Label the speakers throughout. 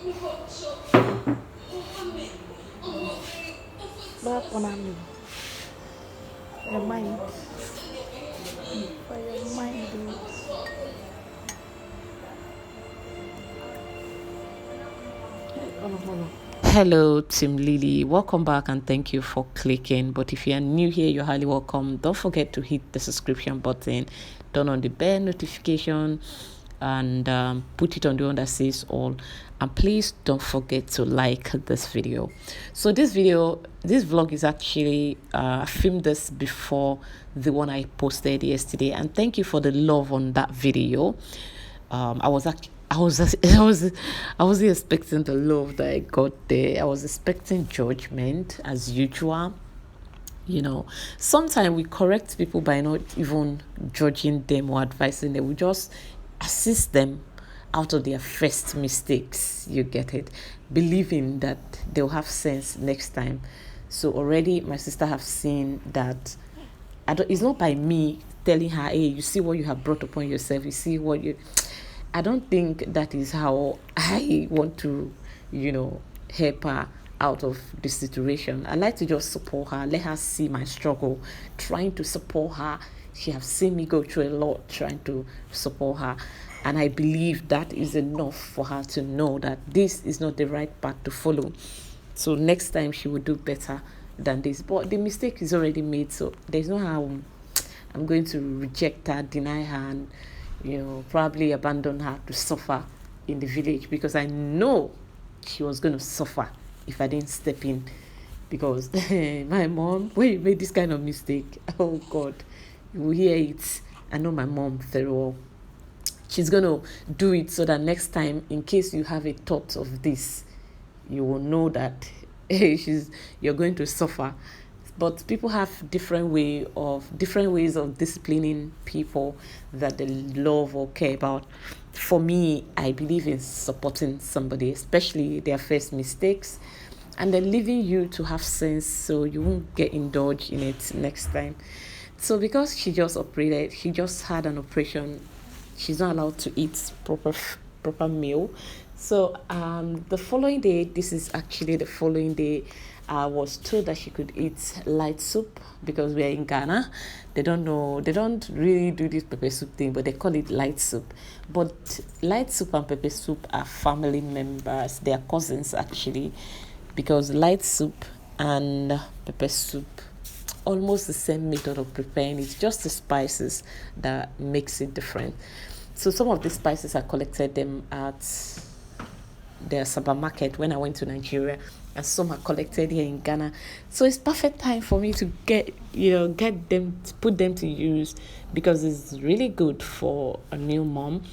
Speaker 1: What on me? Your mind. For your mind. Oh. Hello, Team Lily. Welcome back and thank you for clicking. But if you are new here, you're highly welcome. Don't forget to hit the subscription button, turn on the bell notification, and put it on the one that says all. And please don't forget to like this video. So this vlog is actually I filmed this before the one I posted yesterday, and thank you for the love on that video. I wasn't expecting the love that I got there. I was expecting judgment as usual. Sometimes we correct people by not even judging them or advising them. We just assist them out of their first mistakes. You get it? Believing that they'll have sense next time. So already my sister have seen that it's not by me telling her, hey, you see what you have brought upon yourself. You see what you... I don't think that is how I want to, help her out of the situation. I like to just support her, let her see my struggle, trying to support her. She has seen me go through a lot, trying to support her. And I believe that is enough for her to know that this is not the right path to follow. So next time she will do better than this. But the mistake is already made, so there's no how I'm going to reject her, deny her, and probably abandon her to suffer in the village, because I know she was going to suffer if I didn't step in. Because my mom, when you made this kind of mistake, oh God, you will hear it. I know my mom very well. She's going to do it so that next time, in case you have a thought of this, you will know that you're going to suffer. But people have different ways of disciplining people that they love or care about. For me, I believe in supporting somebody, especially their first mistakes, and then leaving you to have sense so you won't get indulged in it next time. So because she just had an operation, she's not allowed to eat proper meal. So the following day, this is actually the following day, I was told that she could eat light soup, because we're in Ghana. They don't really do this pepper soup thing, but they call it light soup. But light soup and pepper soup are family members. They are cousins actually, because light soup and pepper soup, almost the same method of preparing it, just the spices that makes it different. So some of the spices I collected them at the supermarket when I went to Nigeria, and some are collected here in Ghana. So it's perfect time for me to get them, to put them to use, because it's really good for a new mom.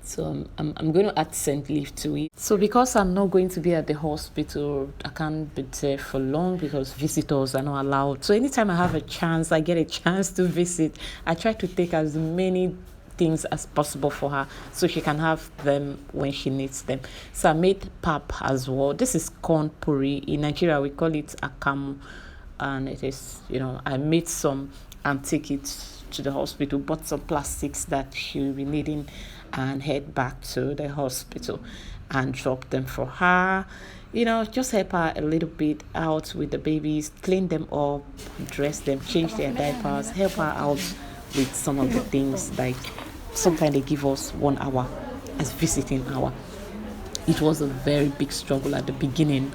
Speaker 1: So I'm going to add scent leaf to it. So because I'm not going to be at the hospital, I can't be there for long because visitors are not allowed. So anytime I have a chance, I get a chance to visit, I try to take as many things as possible for her so she can have them when she needs them. So I made pap as well. This is corn puri. In Nigeria we call it akamu, and it is, I made some and take it to the hospital, bought some plastics that she will be needing, and head back to the hospital and drop them for her. Just help her a little bit out with the babies, clean them up, dress them, change their diapers, help her out with some of the things. Like sometimes they give us 1 hour as visiting hour. It was a very big struggle at the beginning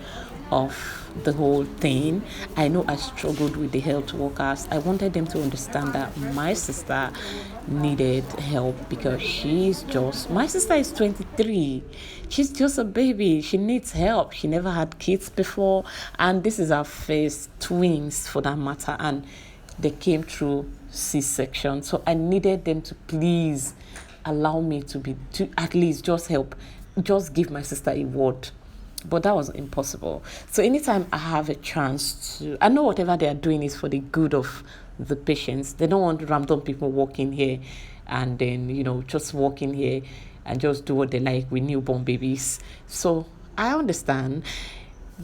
Speaker 1: of the whole thing. I know I struggled with the health workers. I wanted them to understand that my sister needed help, because my sister is 23. She's just a baby. She needs help. She never had kids before, and this is her first twins for that matter, and they came through C-section. So I needed them to please allow me to at least just help, just give my sister a word. But that was impossible. So anytime I have a chance to, I know whatever they are doing is for the good of the patients. They don't want random people walking here and then, just walk in here and just do what they like with newborn babies. So I understand.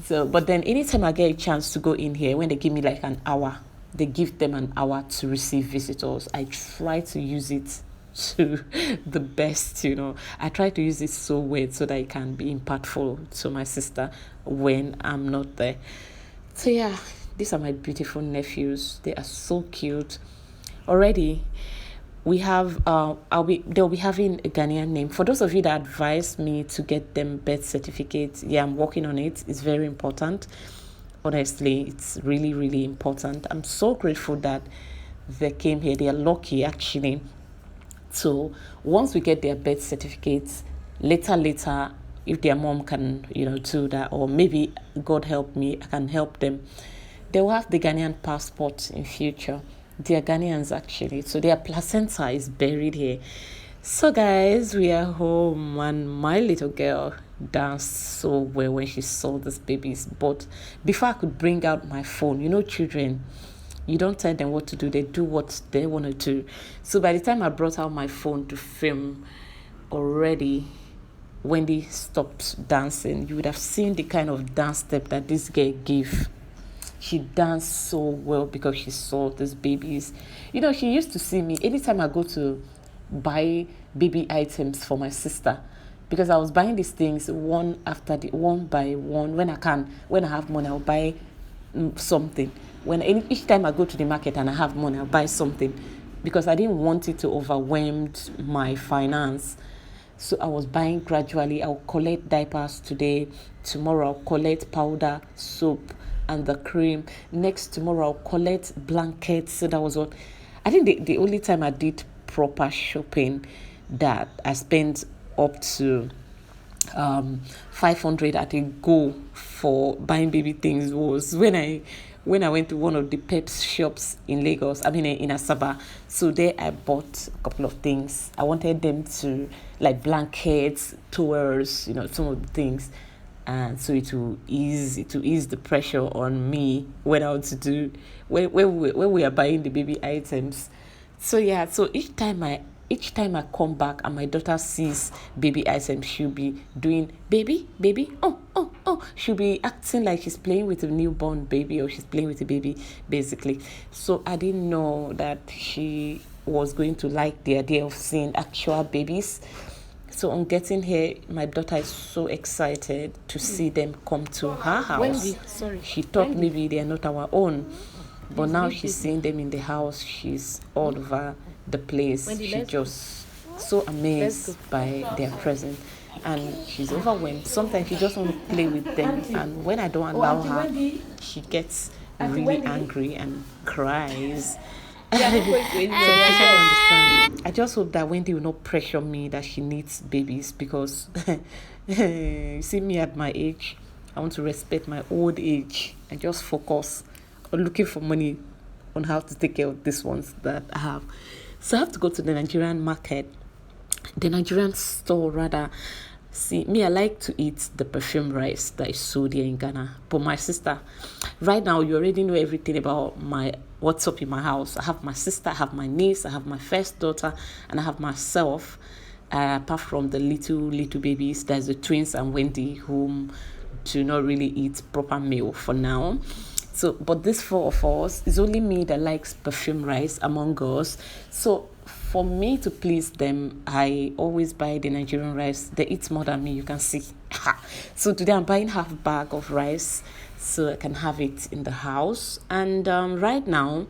Speaker 1: So, but then anytime I get a chance to go in here, when they give me like an hour, they give them an hour to receive visitors, I try to use it to the best, I try to use it so well so that it can be impactful to my sister when I'm not there. So yeah, these are my beautiful nephews. They are so cute. Already we have they'll be having a Ghanaian name. For those of you that advised me to get them birth certificates, yeah, I'm working on it. It's very important. Honestly, it's really, really important. I'm so grateful that they came here. They are lucky actually. So once we get their birth certificates, later, if their mom can, do that, or maybe God help me, I can help them. They will have the Ghanaian passport in future. They are Ghanaians actually, so their placenta is buried here. So guys, we are home, and my little girl danced so well when she saw these babies. But before I could bring out my phone, children, you don't tell them what to do, they do what they want to do. So by the time I brought out my phone to film, already Wendy stopped dancing. You would have seen the kind of dance step that this girl gave. She danced so well because she saw these babies. She used to see me anytime I go to buy baby items for my sister, because I was buying these things one after the one by one. When I have money, I'll buy something. Each time I go to the market and I have money, I'll buy something, because I didn't want it to overwhelm my finance. So I was buying gradually. I'll collect diapers today. Tomorrow I'll collect powder, soap, and the cream. Next tomorrow I'll collect blankets. So that was what I think the only time I did proper shopping that I spent up to 500 at a go for buying baby things was when I went to one of the Peps shops in Lagos, in Asaba. So there I bought a couple of things. I wanted them to, like blankets, towels, some of the things. And so it will ease the pressure on me when we are buying the baby items. So yeah, so each time I come back and my daughter sees baby items, she'll be doing baby, oh. She'll be acting like she's playing with a newborn baby, or she's playing with a baby, basically. So I didn't know that she was going to like the idea of seeing actual babies. So on getting here, my daughter is so excited to see them come to her house.
Speaker 2: Wendy,
Speaker 1: she thought maybe they are not our own, but now she's seeing them in the house. She's all over the place. She's just so amazed by their presence, and she's overwhelmed. Sometimes she just wants to play with them, and when I don't allow her, she gets really angry and cries. So people understand. I just hope that Wendy will not pressure me that she needs babies, because you see me at my age, I want to respect my old age and just focus on looking for money on how to take care of these ones that I have. So I have to go to the Nigerian market, the Nigerian store rather. See, me, I like to eat the perfume rice that is sold here in Ghana. But my sister, right now, you already know everything about what's up in my house. I have my sister, I have my niece, I have my first daughter, and I have myself. Apart from the little babies, there's the twins and Wendy, whom do not really eat proper meal for now. So, but this four of us, it's only me that likes perfume rice among us. So for me to please them, I always buy the Nigerian rice. They eat more than me, you can see. So today I'm buying half bag of rice so I can have it in the house. And right now,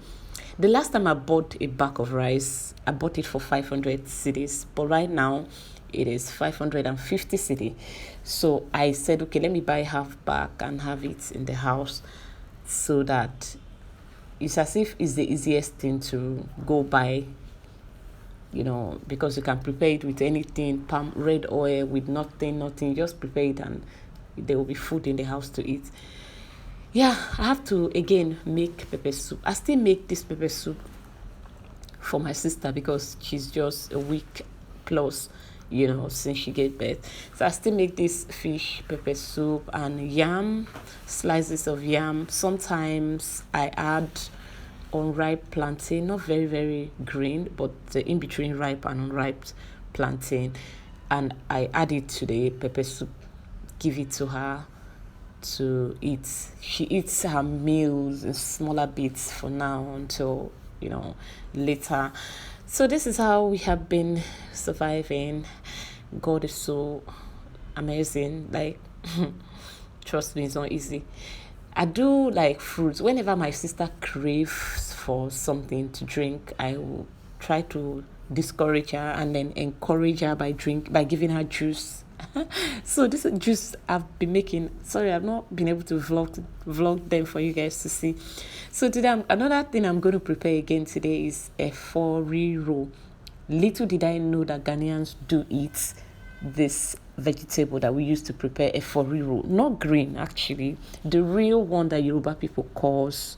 Speaker 1: the last time I bought a bag of rice, I bought it for 500 cedis. But right now, it is 550 cedi. So I said, okay, let me buy half bag and have it in the house, so that it's as if it's the easiest thing to go buy, because you can prepare it with anything, palm red oil, with nothing, just prepare it and there will be food in the house to eat. Yeah, I have to again make pepper soup. I still make this pepper soup for my sister because she's just a week plus, since she gave birth. So I still make this fish pepper soup and yam, slices of yam. Sometimes I add unripe plantain, not very, very green, but in between ripe and unripe plantain. And I add it to the pepper soup, give it to her to eat. She eats her meals in smaller bits for now until, later. So this is how we have been surviving. God is so amazing. Like, trust me, it's not easy. I do like fruits. Whenever my sister craves for something to drink, I will try to discourage her and then encourage her by giving her juice. So this juice I've been making. Sorry, I've not been able to vlog them for you guys to see. So today, another thing I'm going to prepare again today is a roll. Little did I know that Ghanaians do eat this vegetable that we use to prepare a roll. Not green, actually. The real one that Yoruba people calls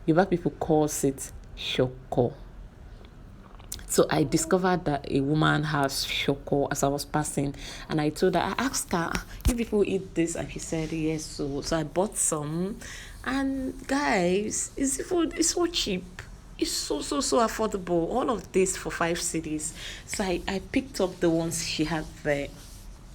Speaker 1: it shoko. So I discovered that a woman has shoko as I was passing, and I told her, I asked her, you people eat this? And she said yes. So I bought some, and guys, it's so cheap. It's so affordable. All of this for 5 cedis. So I picked up the ones she had there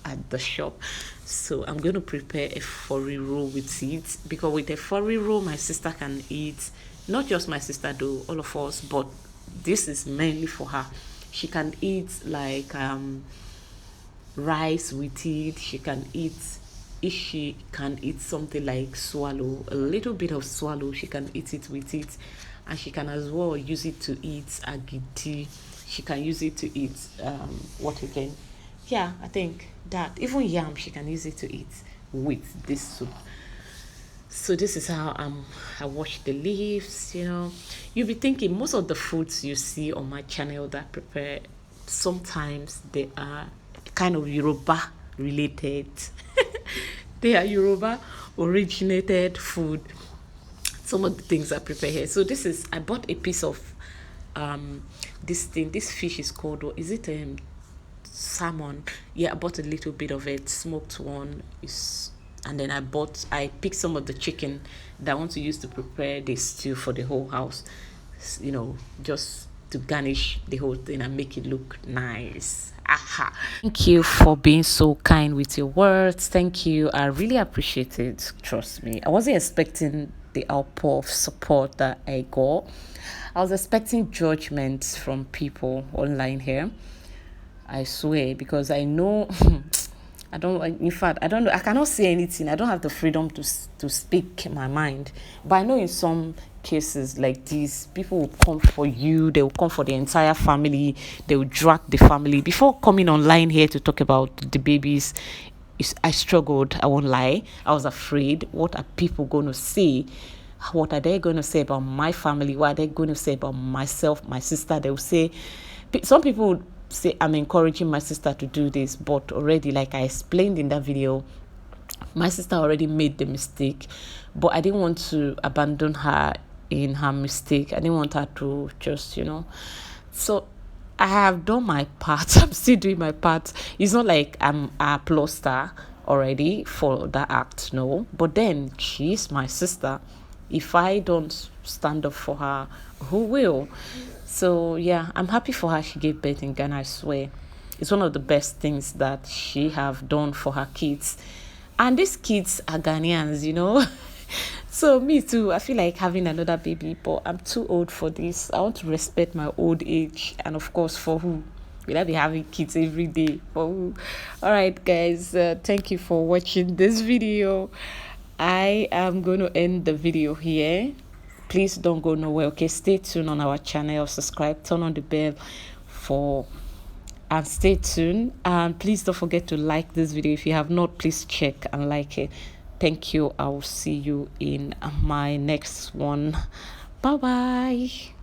Speaker 1: at the shop. So I'm going to prepare a furry roll with it, because with a furry roll my sister can eat, not just my sister though, all of us, but this is mainly for her. She can eat like rice with it. She can eat, if she can eat something like swallow, a little bit of swallow, she can eat it with it. And she can as well use it to eat agidi. She can use it to eat what again? Yeah, I think that even yam she can use it to eat with this soup. So this is how I wash the leaves. You'll be thinking most of the foods you see on my channel that I prepare, sometimes they are kind of Yoruba related. They are Yoruba originated food. Some of the things I prepare here. So I bought a piece of this fish is called, or is it salmon? Yeah, I bought a little bit of it, smoked one. And then I picked some of the chicken that I want to use to prepare the stew for the whole house, just to garnish the whole thing and make it look nice. Aha. Thank you for being so kind with your words. Thank you. I really appreciate it. Trust me. I wasn't expecting the outpour of support that I got. I was expecting judgments from people online here. I swear, because I know I don't know, I cannot say anything. I don't have the freedom to speak my mind. But I know in some cases like this, people will come for you, they will come for the entire family, they will drag the family. Before coming online here to talk about the babies, I struggled, I won't lie. I was afraid. What are people going to say? What are they going to say about my family? What are they going to say about myself, my sister? They will say, some people would say I'm encouraging my sister to do this, but already, like I explained in that video, my sister already made the mistake, but I didn't want to abandon her in her mistake. I didn't want her to just, so I have done my part. I'm still doing my part. It's not like I'm a applause her already for that act, no, but then she's my sister. If I don't stand up for her, who will? So yeah, I'm happy for her. She gave birth in Ghana. I swear, it's one of the best things that she have done for her kids, and these kids are Ghanaians. So me too, I feel like having another baby, but I'm too old for this. I want to respect my old age, and of course, for who? Will I be having kids every day? For who? All right, guys, thank you for watching this video. I am going to end the video here. Please don't go nowhere. Okay, stay tuned on our channel, subscribe, turn on the bell and stay tuned. And please don't forget to like this video. If you have not, please check and like it. Thank you. I will see you in my next one. Bye bye.